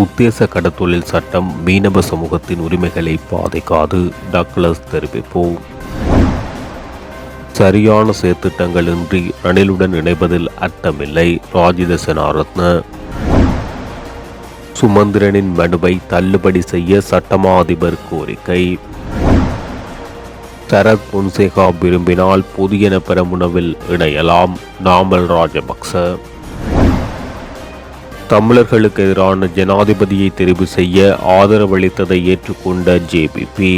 உத்தேச கடத்தொழில் சட்டம் மீனவ சமூகத்தின் உரிமைகளை பாதிக்காது, டக்ளஸ் தெரிவிப்பு. சரியான செயற்திட்டங்களின்றி ரணிலுடன் இணைவதில் அர்த்தமில்லை, ராஜித சேனாரத்ன. சுமந்திரனின் மனுவை தள்ளுபடி செய்ய சட்டமா அதிபர் கோரிக்கை. சரத் பொன்சேகா விரும்பினால் புதியன பெரமுனவில் இணையலாம், நாமல் ராஜபக்ச. தமிழர்களுக்கு எதிரான ஜனாதிபதியை தெரிவு செய்ய ஆதரவளித்ததை ஏற்றுக்கொண்ட ஜேபிபி.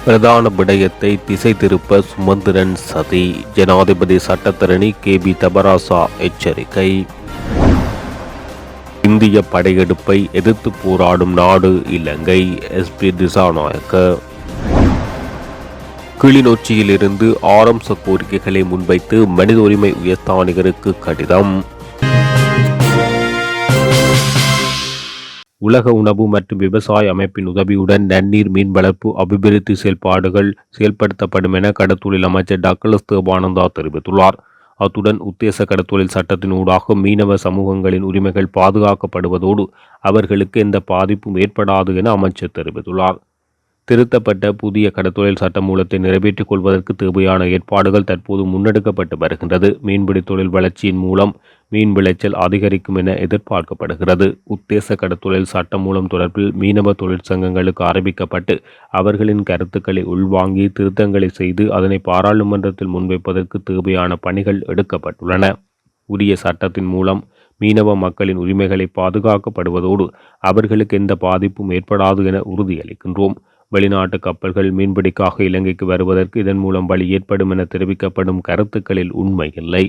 பிரதான விடயத்தை திசை திருப்ப சுமந்திரன் சதி, ஜனாதிபதி சட்டத்தரணி KB தபராசா எச்சரிக்கை. இந்திய படையெடுப்பை எதிர்த்து போராடும் நாடு இலங்கை, SP திசாநாயக்க. கிளிநொச்சியிலிருந்து ஆரம்ச கோரிக்கைகளை முன்வைத்து மனித உரிமை உயர்ஸ்தானிகருக்கு கடிதம். உலக உணவு மற்றும் விவசாய அமைப்பின் உதவியுடன் நன்னீர் மீன் வளர்ப்பு அபிவிருத்தி செயல்பாடுகள் செயல்படுத்தப்படும் என கடத்தொழில் அமைச்சர் டக்ளஸ் தேவானந்தா தெரிவித்துள்ளார். அத்துடன் உத்தேச கடத்தொழில் சட்டத்தின் ஊடாக மீனவ சமூகங்களின் உரிமைகள் பாதுகாக்கப்படுவதோடு அவர்களுக்கு எந்த பாதிப்பும் ஏற்படாது என அமைச்சர் தெரிவித்துள்ளார். திருத்தப்பட்ட புதிய கடத்தொழில் சட்ட மூலத்தை நிறைவேற்றிக் கொள்வதற்கு தேவையான ஏற்பாடுகள் தற்போது முன்னெடுக்கப்பட்டு வருகின்றது. மீன்பிடி தொழில் வளர்ச்சியின் மூலம் மீன் விளைச்சல் அதிகரிக்கும் என எதிர்பார்க்கப்படுகிறது. உத்தேச கடத்தொழில் சட்ட மூலம் தொடர்பில் மீனவ தொழிற்சங்கங்களுக்கு ஆரம்பிக்கப்பட்டு அவர்களின் கருத்துக்களை உள்வாங்கி திருத்தங்களை செய்து அதனை பாராளுமன்றத்தில் முன்வைப்பதற்கு தேவையான பணிகள் எடுக்கப்பட்டுள்ளன. உரிய சட்டத்தின் மூலம் மீனவ மக்களின் உரிமைகளை பாதுகாக்கப்படுவதோடு அவர்களுக்கு எந்த பாதிப்பும் ஏற்படாது என உறுதியளிக்கின்றோம். வெளிநாட்டு கப்பல்கள் மீன்பிடிக்காக இலங்கைக்கு வருவதற்கு இதன் மூலம் வழி ஏற்படும் என தெரிவிக்கப்படும் கருத்துக்களில் உண்மை இல்லை.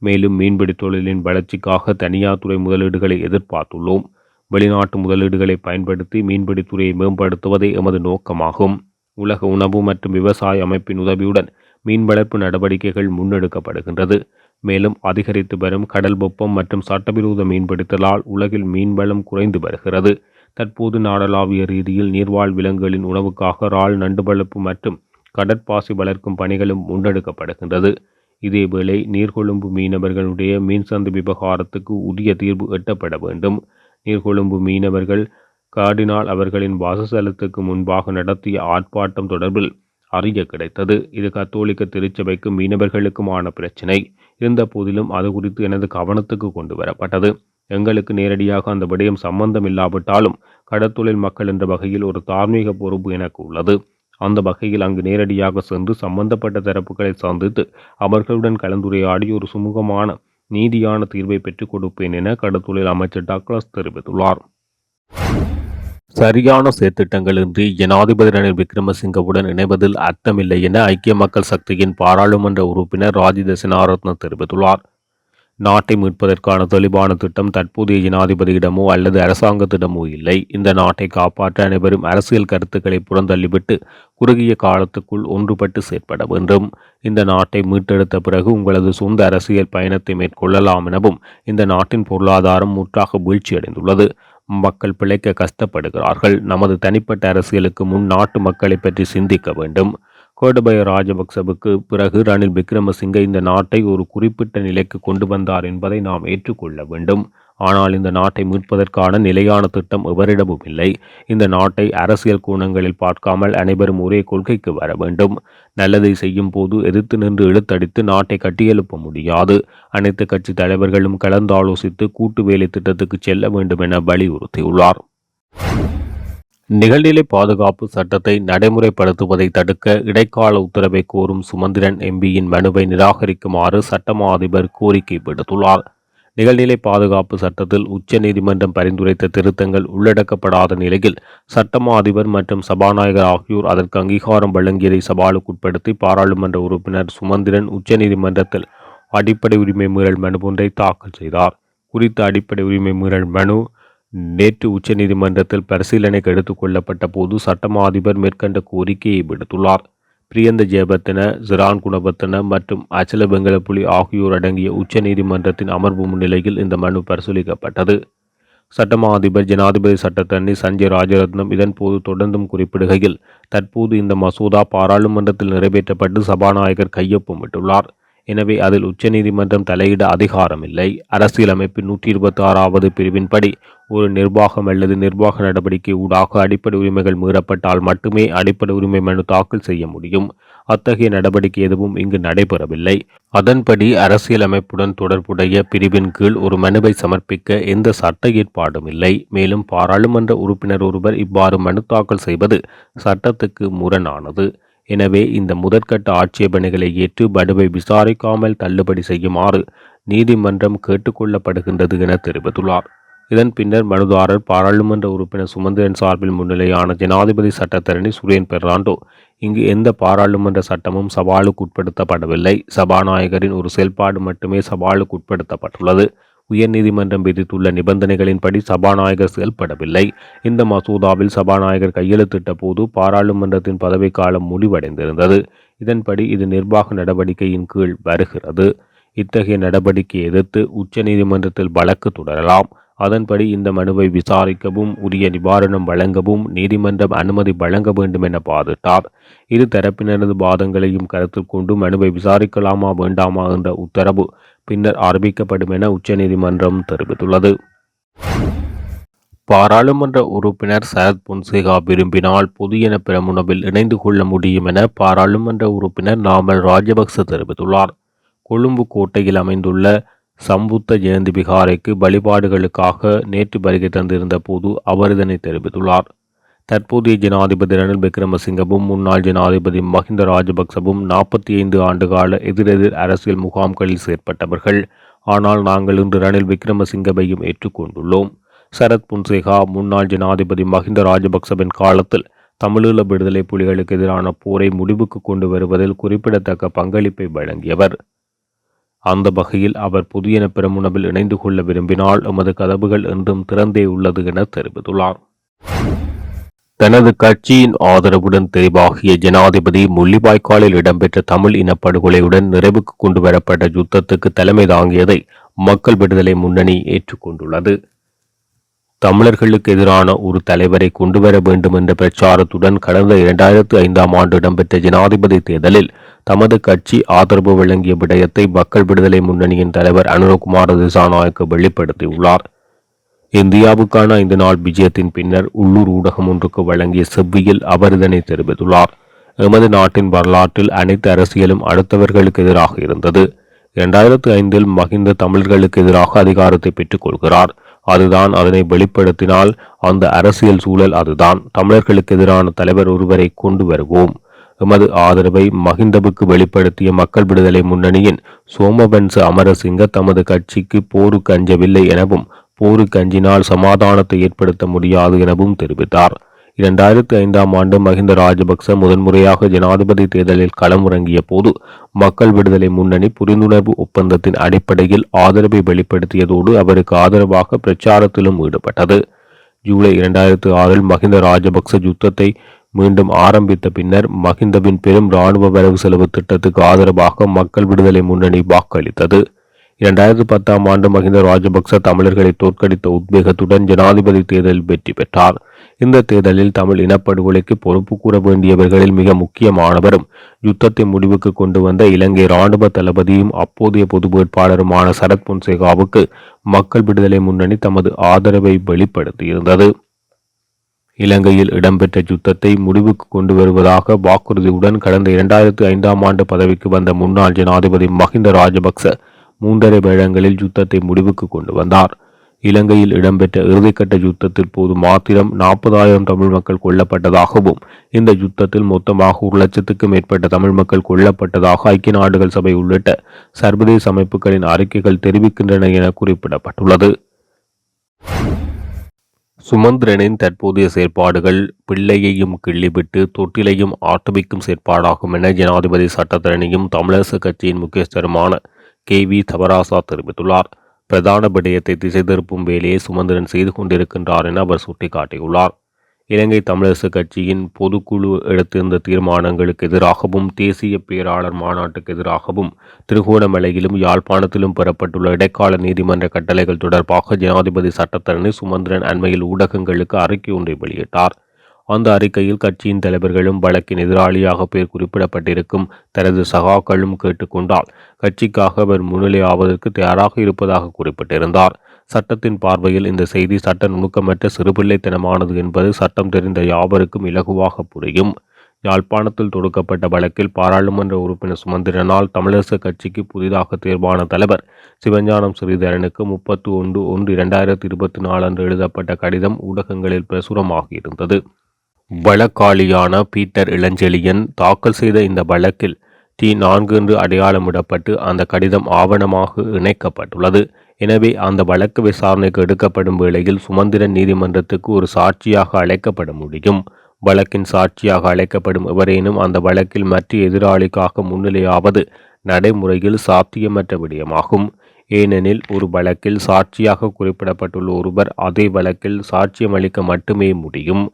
மேலும் மீன்பிடி தொழிலின் வளர்ச்சிக்காக தனியார் துறை முதலீடுகளை எதிர்பார்த்துள்ளோம். வெளிநாட்டு முதலீடுகளை பயன்படுத்தி மீன்பிடித்துறையை மேம்படுத்துவதே எமது நோக்கமாகும். உலக உணவு மற்றும் விவசாய அமைப்பின் உதவியுடன் மீன் வளர்ப்பு நடவடிக்கைகள் முன்னெடுக்கப்படுகின்றது. மேலும் அதிகரித்து வரும் கடல் வெப்பம் மற்றும் சட்டவிரோத மீன்பிடித்தலால் உலகில் மீன்வளம் குறைந்து வருகிறது. தற்போது நாடளாவிய ரீதியில் நீர்வாழ் விலங்குகளின் உணவுக்காக இறால், நண்டு வளர்ப்பு மற்றும் கடற்பாசி வளர்க்கும் பணிகளும் முன்னெடுக்கப்படுகின்றது. இதேவேளை நீர்கொழும்பு மீனவர்களுடைய மீன்சந்தை விவகாரத்துக்கு உரிய தீர்வு எட்டப்பட வேண்டும். நீர்கொழும்பு மீனவர்கள் கார்டினால் அவர்களின் வாசஸ்தலத்துக்கு முன்பாக நடத்திய ஆர்ப்பாட்டம் தொடர்பில் அறிய கிடைத்தது. இது கத்தோலிக்க திருச்சபைக்கும் மீனவர்களுக்குமான பிரச்சினை. இருந்த போதிலும் அது குறித்து எனது கவனத்துக்கு கொண்டு வரப்பட்டது. எங்களுக்கு நேரடியாக அந்த விடயம் சம்பந்தம் இல்லாவிட்டாலும் கடற்தொழில் மக்கள் என்ற வகையில் ஒரு தார்மீக பொறுப்பு எனக்கு உள்ளது. அந்த வகையில் அங்கு நேரடியாக சென்று சம்பந்தப்பட்ட தரப்புகளை சந்தித்து அவர்களுடன் கலந்துரையாடி ஒரு சுமூகமான நீதியான தீர்வை பெற்றுக் கொடுப்பேன் என கடற்தொழில் அமைச்சர் டக்ளஸ் தெரிவித்துள்ளார். சரியான செயற்திட்டங்களின்றி ஜனாதிபதி ரணில் விக்ரமசிங்கவுடன் இணைவதில் அர்த்தமில்லை என ஐக்கிய மக்கள் சக்தியின் பாராளுமன்ற உறுப்பினர் ராஜித சேனாரத்ன தெரிவித்துள்ளார். நாட்டை மீட்பதற்கான தெளிவான திட்டம் தற்போதைய ஜனாதிபதியிடமோ அல்லது அரசாங்கத்திடமோ இல்லை. இந்த நாட்டை காப்பாற்ற அனைவரும் அரசியல் கருத்துக்களை புறந்தள்ளிவிட்டு குறுகிய காலத்துக்குள் ஒன்றுபட்டு செயற்பட வேண்டும். இந்த நாட்டை மீட்டெடுத்த பிறகு உங்களது சொந்த அரசியல் பயணத்தை மேற்கொள்ளலாம் எனவும், இந்த நாட்டின் பொருளாதாரம் முற்றாக வீழ்ச்சியடைந்துள்ளது. மக்கள் பிழைக்க கஷ்டப்படுகிறார்கள். நமது தனிப்பட்ட அரசியலுக்கு முன் நாட்டு மக்களை பற்றி சிந்திக்க வேண்டும். கோடபய ராஜபக்சவுக்கு பிறகு ரணில் விக்ரமசிங்கே இந்த நாட்டை ஒரு குறிப்பிட்ட நிலைக்கு கொண்டு வந்தார் என்பதை நாம் ஏற்றுக்கொள்ள வேண்டும். ஆனால் இந்த நாட்டை மீட்பதற்கான நிலையான திட்டம் எவரிடமும் இல்லை. இந்த நாட்டை அரசியல் கோணங்களில் பார்க்காமல் அனைவரும் ஒரே கொள்கைக்கு வர வேண்டும். நல்லதை செய்யும் போது எதிர்த்து நின்று இழுத்தடித்து நாட்டை கட்டியெழுப்ப முடியாது. அனைத்து கட்சி தலைவர்களும் கலந்தாலோசித்து கூட்டு வேலை திட்டத்துக்கு செல்ல வேண்டும் என வலியுறுத்தியுள்ளார். நிகழ்நிலை பாதுகாப்பு சட்டத்தை நடைமுறைப்படுத்துவதை தடுக்க இடைக்கால உத்தரவை கோரும் சுமந்திரன் MPயின் மனுவை நிராகரிக்குமாறு சட்டமா அதிபர் கோரிக்கை விடுத்துள்ளார். நிகழ்நிலை பாதுகாப்பு சட்டத்தில் உச்ச நீதிமன்றம் பரிந்துரைத்த திருத்தங்கள் உள்ளடக்கப்படாத நிலையில் சட்டமா அதிபர் மற்றும் சபாநாயகர் ஆகியோர் அதற்கு அங்கீகாரம் வழங்கியதை சவாலுக்குட்படுத்தி பாராளுமன்ற உறுப்பினர் சுமந்திரன் உச்சநீதிமன்றத்தில் அடிப்படை உரிமை மீறல் மனு ஒன்றை தாக்கல் செய்தார். குறித்த அடிப்படை உரிமை மீறல் மனு நேற்று உச்சநீதிமன்றத்தில் பரிசீலனைக்கு எடுத்துக் கொள்ளப்பட்ட போது சட்டமா அதிபர் மேற்கண்ட கோரிக்கையை விடுத்துள்ளார். பிரியந்த ஜெயபர்தன, சிரான் குணவர்தன மற்றும் அச்சல வெங்கலப்புலி ஆகியோர் அடங்கிய உச்சநீதிமன்றத்தின் அமர்வு முன்னிலையில் இந்த மனு பரிசீலிக்கப்பட்டது. சட்டமா அதிபர் ஜனாதிபதி சட்டத்தரணி சஞ்சய் ராஜரத்னம் இதன் போது தொடர்ந்தும் குறிப்பிடுகையில், தற்போது இந்த மசோதா பாராளுமன்றத்தில் நிறைவேற்றப்பட்டு சபாநாயகர் கையொப்பமிட்டுள்ளார். எனவே அதில் உச்சநீதிமன்றம் தலையிட அதிகாரமில்லை. அரசியலமைப்பின் 126வது பிரிவின்படி ஒரு நிர்வாகம் அல்லது நிர்வாக நடவடிக்கை ஊடாக அடிப்படை உரிமைகள் மீறப்பட்டால் மட்டுமே அடிப்படை உரிமை மனு தாக்கல் செய்ய முடியும். அத்தகைய நடவடிக்கை எதுவும் இங்கு நடைபெறவில்லை. அதன்படி அரசியலமைப்புடன் தொடர்புடைய பிரிவின் கீழ் ஒரு மனுவை சமர்ப்பிக்க எந்த சட்ட ஏற்பாடும் இல்லை. மேலும் பாராளுமன்ற உறுப்பினர் ஒருவர் இவ்வாறு மனு தாக்கல் செய்வது சட்டத்துக்கு முரணானது. எனவே இந்த முதற்கட்ட ஆட்சேபனைகளை ஏற்று மனுவை விசாரிக்காமல் தள்ளுபடி செய்யுமாறு நீதிமன்றம் கேட்டுக்கொள்ளப்படுகின்றது என தெரிவித்துள்ளார். இதன் பின்னர் மனுதாரர் பாராளுமன்ற உறுப்பினர் சுமந்திரன் சார்பில் முன்னிலையான ஜனாதிபதி சட்டத்தரணி சுரேன் பெர்னாண்டோ, இங்கு எந்த பாராளுமன்ற சட்டமும் சவாலுக்கு உட்படுத்தப்படவில்லை. சபாநாயகரின் ஒரு செயல்பாடு மட்டுமே சவாலுக்கு உட்படுத்தப்பட்டுள்ளது. உயர்நீதிமன்றம் விதித்துள்ள நிபந்தனைகளின்படி சபாநாயகர் செயல்படவில்லை. இந்த மசோதாவில் சபாநாயகர் கையெழுத்திட்ட போது பாராளுமன்றத்தின் பதவிக்காலம் முடிவடைந்திருந்தது. இதன்படி இது நிர்வாக நடவடிக்கையின் கீழ் வருகிறது. இத்தகைய நடவடிக்கையை எதிர்த்து உச்சநீதிமன்றத்தில் வழக்கு தொடரலாம். அதன்படி இந்த மனுவை விசாரிக்கவும் உரிய நிவாரணம் வழங்கவும் நீதிமன்றம் அனுமதி வழங்க வேண்டும் என வாதிட்டார். இரு தரப்பினரது வாதங்களையும் கருத்தில் கொண்டு மனுவை விசாரிக்கலாமா வேண்டாமா என்ற உத்தரவு பின்னர் அறிவிக்கப்படும் என உச்சநீதிமன்றம் தெரிவித்துள்ளது. பாராளுமன்ற உறுப்பினர் சரத் பொன்சேகா விரும்பினால் பொதுஜன பெரமுனவில் இணைந்து கொள்ள முடியும் என பாராளுமன்ற உறுப்பினர் நாமல் ராஜபக்ச தெரிவித்துள்ளார். கொழும்பு கோட்டையில் அமைந்துள்ள சம்புத்த ஜெயந்தி விகாரைக்கு வழிபாடுகளுக்காக நேற்று வருகை தந்திருந்த போது அவர் இதனை தெரிவித்துள்ளார். தற்போதைய ஜனாதிபதி ரணில் விக்ரமசிங்கவும் முன்னாள் ஜனாதிபதி மஹிந்த ராஜபக்சவும் 45 ஆண்டுகால எதிரெதிர் அரசியல் முகாம்களில் செயற்பட்டவர்கள். ஆனால் நாங்கள் இன்று ரணில் விக்ரமசிங்கவையும் ஏற்றுக்கொண்டுள்ளோம். சரத் பொன்சேகா முன்னாள் ஜனாதிபதி மஹிந்த ராஜபக்சவின் காலத்தில் தமிழீழ விடுதலை புலிகளுக்கு எதிரான போரை முடிவுக்கு கொண்டு வருவதில் குறிப்பிடத்தக்க பங்களிப்பை வழங்கியவர். அந்த வகையில் அவர் பொதுஜன பெரமுனவில் இணைந்து கொள்ள விரும்பினால் எமது கதவுகள் என்றும் திறந்தே உள்ளது என தெரிவித்துள்ளார். தனது கட்சியின் ஆதரவுடன் தெரிவாகிய ஜனாதிபதி முள்ளிவாய்க்காலில் இடம்பெற்ற தமிழ் இனப்படுகொலையுடன் நிறைவுக்கு கொண்டு வரப்பட்ட யுத்தத்துக்கு தலைமை தாங்கியதை மக்கள் விடுதலை முன்னணி ஏற்றுக்கொண்டுள்ளது. தமிழர்களுக்கு எதிரான ஒரு தலைவரை கொண்டுவர வேண்டும் என்ற பிரச்சாரத்துடன் கடந்த 2005ஆம் ஆண்டு இடம்பெற்ற ஜனாதிபதி தேர்தலில் தமது கட்சி ஆதரவு வழங்கிய விடயத்தை மக்கள் விடுதலை முன்னணியின் தலைவர் அனுரகுமார திசாநாயக்க வெளிப்படுத்தியுள்ளார். இந்தியாவுக்கான 5 நாள் விஜயத்தின் பின்னர் உள்ளூர் ஊடகம் ஒன்றுக்கு வழங்கிய செவ்வியில் அவர் இதனை தெரிவித்துள்ளார். எமது நாட்டின் வரலாற்றில் அனைத்து அரசியலும் அடுத்தவர்களுக்கு எதிராக இருந்தது. 2005இல் மஹிந்த தமிழர்களுக்கு எதிராக அதிகாரத்தை பெற்றுக் கொள்கிறார். அதுதான் அதனை வெளிப்படுத்தினால் அந்த அரசியல் சூழல் அதுதான். தமிழர்களுக்கு எதிரான தலைவர் ஒருவரை கொண்டு வருவோம். எமது ஆதரவை மஹிந்தவுக்கு வெளிப்படுத்திய மக்கள் விடுதலை முன்னணியின் சோமவன்ச அமரசிங்க தமது கட்சிக்கு போருக்கு அஞ்சவில்லை எனவும் போருக்கு அஞ்சினால் சமாதானத்தை ஏற்படுத்த முடியாது எனவும் தெரிவித்தார். 2005ஆம் ஆண்டு மஹிந்த ராஜபக்ச முதன்முறையாக ஜனாதிபதி தேர்தலில் களமிறங்கிய போது மக்கள் விடுதலை முன்னணி புரிந்துணர்வு ஒப்பந்தத்தின் அடிப்படையில் ஆதரவை வெளிப்படுத்தியதோடு அவருக்கு ஆதரவாக பிரச்சாரத்திலும் ஈடுபட்டது. ஜூலை 2006இல் மஹிந்த ராஜபக்ச யுத்தத்தை மீண்டும் ஆரம்பித்த பின்னர் மஹிந்தவின் பெரும் இராணுவ வரவு செலவு திட்டத்துக்கு ஆதரவாக மக்கள் விடுதலை முன்னணி வாக்களித்தது. 2010ஆம் ஆண்டு மஹிந்த ராஜபக்ச தமிழர்களை தோற்கடித்த உத்வேகத்துடன் ஜனாதிபதி தேர்தலில் வெற்றி பெற்றார். இந்த தேர்தலில் தமிழ் இனப்படுகொலைக்கு பொறுப்பு கூற வேண்டியவர்களில் மிக முக்கியமானவரும் யுத்தத்தை முடிவுக்கு கொண்டு வந்த இலங்கை இராணுவ தளபதியும் அப்போதைய பொது வேட்பாளருமான சரத் பொன்சேகாவுக்கு மக்கள் விடுதலை முன்னணி தமது ஆதரவை வெளிப்படுத்தியிருந்தது. இலங்கையில் இடம்பெற்ற யுத்தத்தை முடிவுக்கு கொண்டு வருவதாக வாக்குறுதியுடன் கடந்த 2005ஆம் ஆண்டு பதவிக்கு வந்த முன்னாள் ஜனாதிபதி மஹிந்த ராஜபக்ச 3.5 வருடங்களில் யுத்தத்தை முடிவுக்கு கொண்டு வந்தார். இலங்கையில் இடம்பெற்ற இறுதிக்கட்ட யுத்தத்தில் போது மாத்திரம் 40,000 தமிழ் மக்கள் கொல்லப்பட்டதாகவும் இந்த யுத்தத்தில் மொத்தமாக 1,00,000க்கும் மேற்பட்ட தமிழ் மக்கள் கொல்லப்பட்டதாக ஐக்கிய நாடுகள் சபை உள்ளிட்ட சர்வதேச அமைப்புகளின் அறிக்கைகள் தெரிவிக்கின்றன என குறிப்பிடப்பட்டுள்ளது. சுமந்திரனின் தற்போதைய செயற்பாடுகள் பிள்ளையையும் கிள்ளிவிட்டு தொட்டிலையும் ஆட்டுவிக்கும் செயற்பாடாகும் என ஜனாதிபதி சட்டத்தரணியும் தமிழரசு கட்சியின் முக்கியஸ்தருமான KV தவராசா தெரிவித்துள்ளார். பிரதான விடயத்தை திசை திருப்பும் வேலையை சுமந்திரன் செய்து கொண்டிருக்கின்றார் என அவர் சுட்டிக்காட்டியுள்ளார். இலங்கை தமிழரசு கட்சியின் பொதுக்குழு எடுத்திருந்த தீர்மானங்களுக்கு எதிராகவும் தேசிய பேராளர் மாநாட்டுக்கு எதிராகவும் திருகோணமலையிலும் யாழ்ப்பாணத்திலும் பெறப்பட்டுள்ள இடைக்கால நீதிமன்ற கட்டளைகள் தொடர்பாக ஜனாதிபதி சட்டத்தரணி சுமந்திரன் அண்மையில் ஊடகங்களுக்கு அறிக்கை ஒன்றை வெளியிட்டார். அந்த அறிக்கையில் கட்சியின் தலைவர்களும் வழக்கின் எதிராளியாக பேர் குறிப்பிடப்பட்டிருக்கும் தனது சகாக்களும் கேட்டுக்கொண்டால் கட்சிக்காக அவர் முன்னிலையாவதற்கு தயாராக இருப்பதாக குறிப்பிட்டிருந்தார். சட்டத்தின் பார்வையில் இந்த செய்தி சட்ட நுணுக்கமற்ற சிறுபிள்ளைத்தனமானது என்பது சட்டம் தெரிந்த யாவருக்கும் இலகுவாக புரியும். யாழ்ப்பாணத்தில் தொடுக்கப்பட்ட வழக்கில் பாராளுமன்ற உறுப்பினர் சுமந்திரனால் தமிழரசு கட்சிக்கு புதிதாக தேர்வான தலைவர் சிவஞானம் ஸ்ரீதரனுக்கு 31/1/2024 அன்று எழுதப்பட்ட கடிதம் ஊடகங்களில் பிரசுரமாகியிருந்தது. வழக்காளியான பீட்டர் இளஞ்செழியன் தாக்கல் செய்த இந்த வழக்கில் T4 என்று அடையாளமிடப்பட்டு அந்த கடிதம் ஆவணமாக இணைக்கப்பட்டுள்ளது. எனவே அந்த வழக்கு விசாரணைக்கு எடுக்கப்படும் வேளையில் சுமந்திரன் நீதிமன்றத்துக்கு ஒரு சாட்சியாக அழைக்கப்பட முடியும். வழக்கின் சாட்சியாக அழைக்கப்படும் எவரேனும் அந்த வழக்கில் மற்ற எதிராளிக்காக முன்னிலையாவது நடைமுறையில் சாத்தியமற்ற விடயமாகும். ஏனெனில் ஒரு வழக்கில் சாட்சியாக குறிப்பிடப்பட்டுள்ள ஒருவர் அதே வழக்கில் சாட்சியமளிக்க மட்டுமே முடியும்.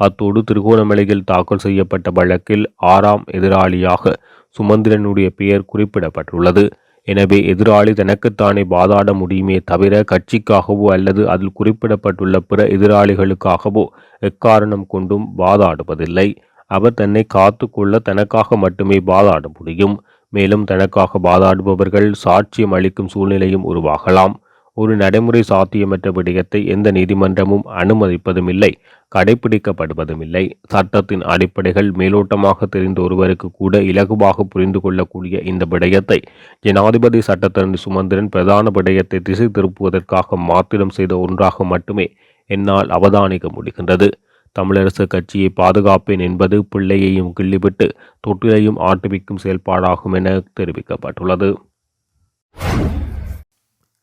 அத்தோடு திருகோணமலையில் தாக்கல் செய்யப்பட்ட வழக்கில் 6ஆம் எதிராளியாக சுமந்திரனுடைய பெயர் குறிப்பிடப்பட்டுள்ளது. எனவே எதிராளி தனக்குத்தானே வாதாட முடியுமே தவிர கட்சிக்காகவோ அல்லது அதில் குறிப்பிடப்பட்டுள்ள பிற எதிராளிகளுக்காகவோ எக்காரணம் கொண்டும் வாதாடுவதில்லை. அவர் தன்னை காத்து கொள்ள தனக்காக மட்டுமே வாதாட முடியும். மேலும் தனக்காக வாதாடுபவர்கள் சாட்சியம் அளிக்கும் சூழ்நிலையும் உருவாகலாம். ஒரு நடைமுறை சாத்தியமற்ற விடயத்தை எந்த நீதிமன்றமும் அனுமதிப்பதும் இல்லை, கடைபிடிக்கப்படுவதும் இல்லை. சட்டத்தின் அடிப்படைகள் மேலோட்டமாக தெரிந்த ஒருவருக்கு கூட இலகுவாக புரிந்து கொள்ளக்கூடிய இந்த விடயத்தை ஜனாதிபதி சட்டத்தரணி சுமந்திரன் பிரதான விடயத்தை திசை திருப்புவதற்காக மாத்திரம் செய்த ஒன்றாக மட்டுமே என்னால் அவதானிக்க முடிகின்றது. தமிழரசு கட்சியை பாதுகாப்பேன் என்பது பிள்ளையையும் கிள்ளிவிட்டு தொட்டிலையும் ஆட்டுவிக்கும் செயல்பாடாகும் என தெரிவிக்கப்பட்டுள்ளது.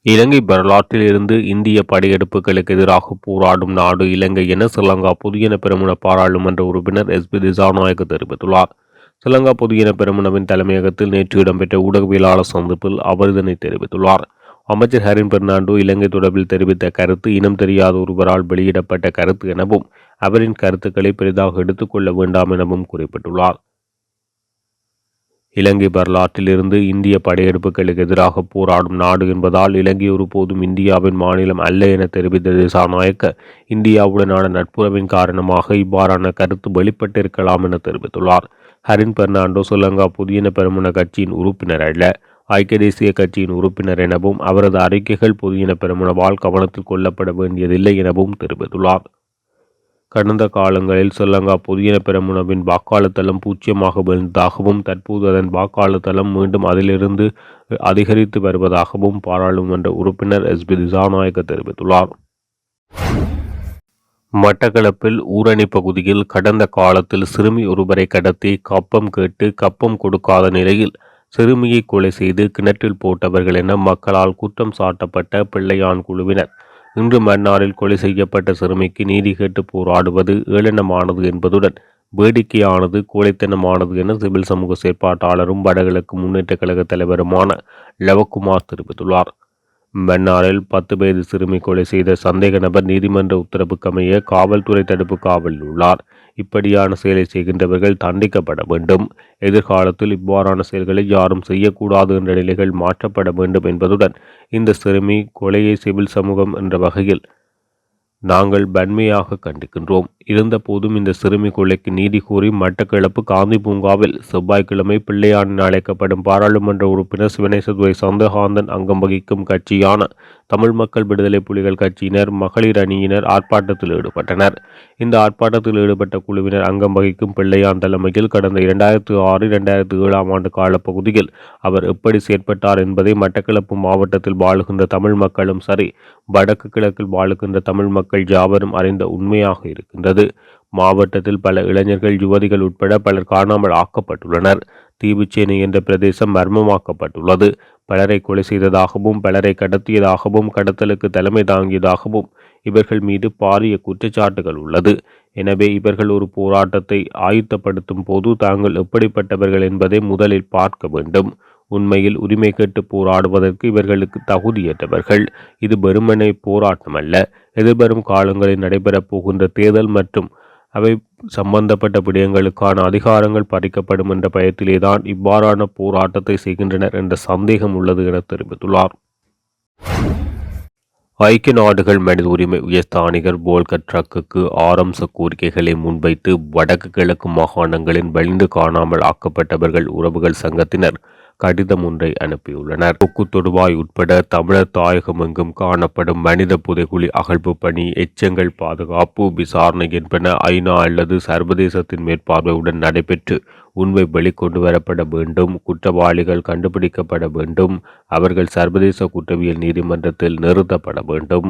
இலங்கை வரலாற்றில் இருந்து இந்திய படையெடுப்புகளுக்கு எதிராக போராடும் நாடு இலங்கை என ஸ்ரீலங்கா பொதுஜன பெரமுன பாராளுமன்ற உறுப்பினர் SP திசாநாயக்க தெரிவித்துள்ளார். ஸ்ரீலங்கா பொதுஜன பெரமுனவின் தலைமையகத்தில் நேற்று இடம்பெற்ற ஊடகவியலாளர் சந்திப்பில் அவர் இதனை தெரிவித்துள்ளார். அமைச்சர் ஹரின் பெர்னாண்டோ இலங்கை தொடர்பில் தெரிவித்த கருத்து இனம் தெரியாத ஒருவரால் வெளியிடப்பட்ட கருத்து எனவும் அவரின் கருத்துக்களை பெரிதாக எடுத்துக்கொள்ள வேண்டாம் எனவும் குறிப்பிட்டுள்ளார். இலங்கை வரலாற்றில் இருந்து இந்திய படையெடுப்புகளுக்கு எதிராக போராடும் நாடு என்பதால் இலங்கை ஒருபோதும் இந்தியாவின் மாநிலம் அல்ல என தெரிவித்த திசாநாயக்க இந்தியாவுடனான நட்புறவின் காரணமாக இவ்வாறான கருத்து வெளிப்பட்டிருக்கலாம் என தெரிவித்துள்ளார். ஹரின் பெர்னாண்டோ ஸ்ரீலங்கா பொதுஜன பெரமுன கட்சியின் உறுப்பினர் அல்ல, ஐக்கிய தேசிய கட்சியின் உறுப்பினர் எனவும் அவரது அறிக்கைகள் பொதுஜன பெரமுனவால் கவனத்தில் கொள்ளப்பட வேண்டியதில்லை எனவும் தெரிவித்துள்ளார். கடந்த காலங்களில் ஸ்ரீலங்கா பொதுஜன பெரமுனவின் வாக்காளர் தளம் 0 வீழ்ந்ததாகவும் தற்போது அதன் வாக்காளர் தளம் மீண்டும் அதிலிருந்து அதிகரித்து வருவதாகவும் பாராளுமன்ற உறுப்பினர் SP திசாநாயக்க தெரிவித்துள்ளார். மட்டக்களப்பில் ஊரணி பகுதியில் கடந்த காலத்தில் சிறுமி ஒருவரை கடத்தி கப்பம் கேட்டு கப்பம் கொடுக்காத நிலையில் சிறுமியை கொலை செய்து கிணற்றில் போட்டவர்கள் என மக்களால் குற்றம் சாட்டப்பட்ட பிள்ளையான் குழுவினர் இன்று மன்னாரில் கொலை செய்யப்பட்ட சிறுமிக்கு நீதி கேட்டு போராடுவது ஏளனமானது என்பதுடன் வேடிக்கையானது, கோழைத்தனமானது என சிவில் சமூக செயற்பாட்டாளரும் வடகிழக்கு முன்னேற்ற கழக தலைவருமான லவக்குமார் தெரிவித்துள்ளார். மன்னாரில் 10 வயது சிறுமி கொலை செய்த சந்தேக நபர் நீதிமன்ற உத்தரவுக்கமைய காவல்துறை தடுப்பு காவலில் உள்ளார். இப்படியான செயலை செய்கின்றவர்கள் தண்டிக்கப்பட வேண்டும். எதிர்காலத்தில் இவ்வாறான செயல்களை யாரும் செய்யக்கூடாது என்ற நிலைகள் மாற்றப்பட வேண்டும் என்பதுடன் இந்த சிறுமி கொலையை சிவில் சமூகம் என்ற வகையில் நாங்கள் வன்மையாக கண்டிக்கின்றோம். இருந்தபோதும் இந்த சிறுமி கொலைக்கு நீதி கோரி மட்டக்களப்பு காந்தி பூங்காவில் செவ்வாய்க்கிழமை பிள்ளையான் அழைக்கப்படும் பாராளுமன்ற உறுப்பினர் சிவனேசதுரை சந்தகாந்தன் அங்கம் வகிக்கும் கட்சியான தமிழ் மக்கள் விடுதலை புலிகள் கட்சியினர் மகளிர் அணியினர் ஆர்ப்பாட்டத்தில் ஈடுபட்டனர். இந்த ஆர்ப்பாட்டத்தில் ஈடுபட்ட குழுவினர் அங்கம் வகிக்கும் பிள்ளையான் தலைமையில் கடந்த 2006-2007 ஆண்டு காலப்பகுதியில் அவர் எப்படி செயற்பட்டார் என்பதை மட்டக்களப்பு மாவட்டத்தில் வாழுகின்ற தமிழ் மக்களும் சரி, வடக்கு கிழக்கில் வாழுகின்ற தமிழ் மக்கள் யாவரும் அறிந்த உண்மையாக இருக்கின்றது. மாவட்டத்தில் பல இளைஞர்கள், யுவதிகள் உட்பட பலர் காணாமல் ஆக்கப்பட்டுள்ளனர். தீவுச்சேனை என்ற பிரதேசம் மர்மமாக்கப்பட்டுள்ளது. பலரை கொலை செய்ததாகவும் பலரை கடத்தியதாகவும் கடத்தலுக்கு தலைமை தாங்கியதாகவும் இவர்கள் மீது பாரிய குற்றச்சாட்டுகள் உள்ளது. எனவே இவர்கள் ஒரு போராட்டத்தை ஆயுத்தப்படுத்தும் போது தாங்கள் எப்படிப்பட்டவர்கள் என்பதை முதலில் பார்க்க வேண்டும். உண்மையில் உரிமை கேட்டு போராடுவதற்கு இவர்களுக்கு தகுதியற்றவர்கள். இது வெறுமனே போராட்டம் அல்ல. எதிர்வரும் காலங்களில் நடைபெறப் போகின்ற தேர்தல் மற்றும் அவை சம்பந்தப்பட்ட விடயங்களுக்கான அதிகாரங்கள் பறிக்கப்படும் என்ற பயத்திலேதான் இவ்வாறான போராட்டத்தை செய்கின்றனர் என்ற சந்தேகம் உள்ளது என தெரிவித்துள்ளார். ஐக்கிய நாடுகள் மனித உரிமை உயர்ஸ்தானிகர் போல்கர் ட்ரக்குக்கு ஆரம்ச கோரிக்கைகளை முன்வைத்து வடக்கு கிழக்கு மாகாணங்களின் வலிந்து காணாமல் ஆக்கப்பட்டவர்கள் உறவுகள் சங்கத்தினர் கடிதம் ஒன்றை அனுப்பியுள்ளனர். கொக்கு தொடுவாய் உட்பட தமிழர் தாயகமெங்கும் காணப்படும் மனித புதைகுழி அகழ்வு பணி, எச்சங்கள் பாதுகாப்பு விசாரணை என்பன ஐநா அல்லது சர்வதேசத்தின் மேற்பார்வையுடன் நடைபெற்று உண்மை வெளிக்கொண்டு வரப்பட வேண்டும். குற்றவாளிகள் கண்டுபிடிக்கப்பட வேண்டும். அவர்கள் சர்வதேச குற்றவியல் நீதிமன்றத்தில் நிறுத்தப்பட வேண்டும்.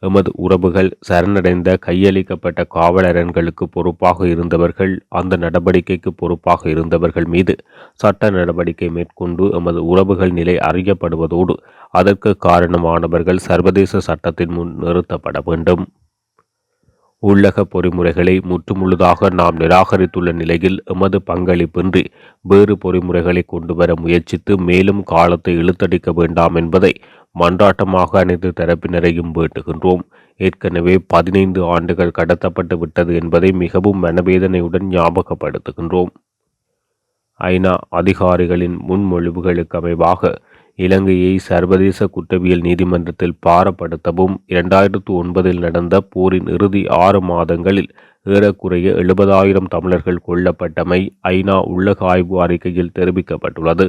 எமது உறவுகள் சரணடைந்த கையளிக்கப்பட்ட காவலரன்களுக்கு பொறுப்பாக இருந்தவர்கள், அந்த நடவடிக்கைக்கு பொறுப்பாக இருந்தவர்கள் மீது சட்ட நடவடிக்கை மேற்கொண்டு எமது உறவுகள் நிலை அறியப்படுவதோடு அதற்கு காரணமானவர்கள் சர்வதேச சட்டத்தின் முன் நிறுத்தப்பட வேண்டும். உள்ளக பொறிமுறைகளை முற்றுமுழுதாக நாம் நிராகரித்துள்ள நிலையில் எமது பங்களிப்பின்றி வேறு பொறிமுறைகளை கொண்டு வர முயற்சித்து மேலும் காலத்தை இழுத்தடிக்க வேண்டாம் என்பதை மன்றாட்டமாக அனைத்து தரப்பினரையும் வேண்டுகின்றோம். ஏற்கனவே 15 ஆண்டுகள் கடத்தப்பட்டு விட்டது என்பதை மிகவும் மனவேதனையுடன் ஞாபகப்படுத்துகின்றோம். ஐநா அதிகாரிகளின் முன்மொழிவுகளுக்கு அமைவாக இலங்கையை சர்வதேச குற்றவியல் நீதிமன்றத்தில் பாரப்படுத்தவும் 2009 நடந்த போரின் இறுதி 6 மாதங்களில் ஏறக்குறைய 70,000 தமிழர்கள் கொல்லப்பட்டமை ஐநா உள்ளக ஆய்வு அறிக்கையில் தெரிவிக்கப்பட்டுள்ளது.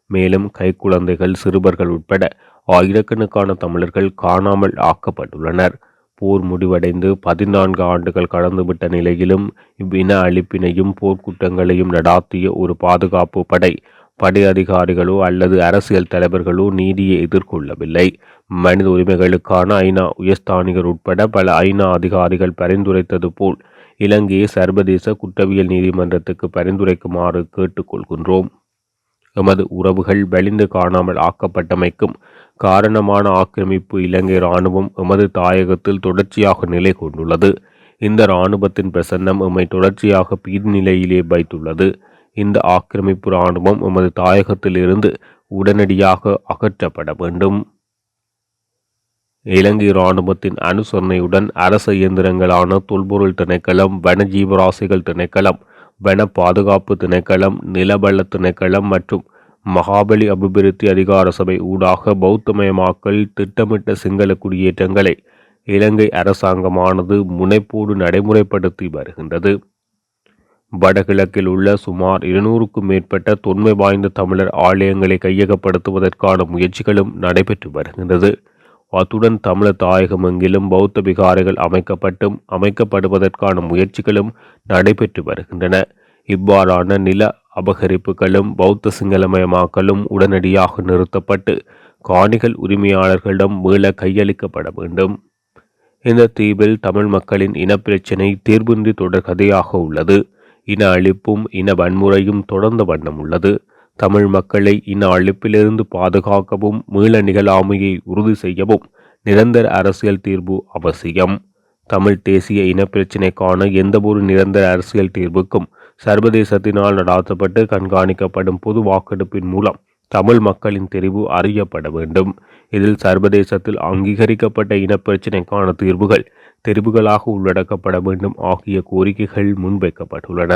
மேலும் கைக்குழந்தைகள், சிறுவர்கள் உட்பட ஆயிரக்கணக்கான தமிழர்கள் காணாமல் ஆக்கப்பட்டுள்ளனர். போர் முடிவடைந்து 14 ஆண்டுகள் கடந்துவிட்ட நிலையிலும் இவ்வின அழிப்பினையும் போர்க்குற்றங்களையும் நடாத்திய ஒரு பாதுகாப்பு படை அதிகாரிகளோ அல்லது அரசியல் தலைவர்களோ நீதியை எதிர்கொள்ளவில்லை. மனித உரிமைகளுக்கான ஐநா உயர்ஸ்தானிகர் உட்பட பல ஐநா அதிகாரிகள் பரிந்துரைத்தது போல் இலங்கையை சர்வதேச குற்றவியல் நீதிமன்றத்துக்கு பரிந்துரைக்குமாறு கேட்டுக்கொள்கின்றோம். எமது உறவுகள் வலிந்து காணாமல் ஆக்கப்பட்டமைக்கும் காரணமான ஆக்கிரமிப்பு இலங்கை இராணுவம் எமது தாயகத்தில் தொடர்ச்சியாக நிலை கொண்டுள்ளது. இந்த இராணுவத்தின் பிரசன்னம் எம்மை தொடர்ச்சியாக பீதி நிலையிலே வைத்துள்ளது. இந்த ஆக்கிரமிப்பு இராணுவம் எமது தாயகத்திலிருந்து உடனடியாக அகற்றப்பட வேண்டும். இலங்கை இராணுவத்தின் அனுசரணையுடன் அரச இயந்திரங்களான தொல்பொருள் திணைக்களம், வன ஜீவராசிகள் திணைக்களம், வன பாதுகாப்பு திணைக்களம், நிலவள திணைக்களம் மற்றும் மகாபலி அபிவிருத்தி அதிகார சபை ஊடாக பௌத்தமயமாக்கல் திட்டமிட்ட சிங்கள குடியேற்றங்களை இலங்கை அரசாங்கமானது முனைப்போடு நடைமுறைப்படுத்தி வருகின்றது. வடகிழக்கில் உள்ள சுமார் 200க்கும் மேற்பட்ட தொன்மை வாய்ந்த தமிழர் ஆலயங்களை கையகப்படுத்துவதற்கான முயற்சிகளும் நடைபெற்று வருகின்றது. அத்துடன் தமிழர் தாயகமெங்கிலும் பௌத்த விகாரைகள் அமைக்கப்படுவதற்கான முயற்சிகளும் நடைபெற்று வருகின்றன. இவ்வாறான நில அபகரிப்புகளும் பௌத்த சிங்களமயமாக்கலும் உடனடியாக நிறுத்தப்பட்டு காணிகள் உரிமையாளர்களிடம் மீள கையளிக்கப்பட வேண்டும். இந்த தீவில் தமிழ் மக்களின் இனப்பிரச்சினை தீர்வின்றி தொடர் கதையாக உள்ளது. இன அழிப்பும் இன வன்முறையும் தொடர்ந்த வண்ணம் உள்ளது. தமிழ் மக்களை இன அழிப்பிலிருந்து பாதுகாக்கவும் மீள நிகழாமையை உறுதி செய்யவும் நிரந்தர அரசியல் தீர்வு அவசியம். தமிழ் தேசிய இனப்பிரச்சினைக்கான எந்தவொரு நிரந்தர அரசியல் தீர்வுக்கும் சர்வதேசத்தினால் நடாத்தப்பட்டு கண்காணிக்கப்படும் பொது வாக்கெடுப்பின் மூலம் தமிழ் மக்களின் தெரிவு அறியப்பட வேண்டும். இதில் சர்வதேசத்தில் அங்கீகரிக்கப்பட்ட இனப்பிரச்சினைக்கான தெரிவுகளாக உள்ளடக்கப்பட வேண்டும் ஆகிய கோரிக்கைகள் முன்வைக்கப்பட்டுள்ளன.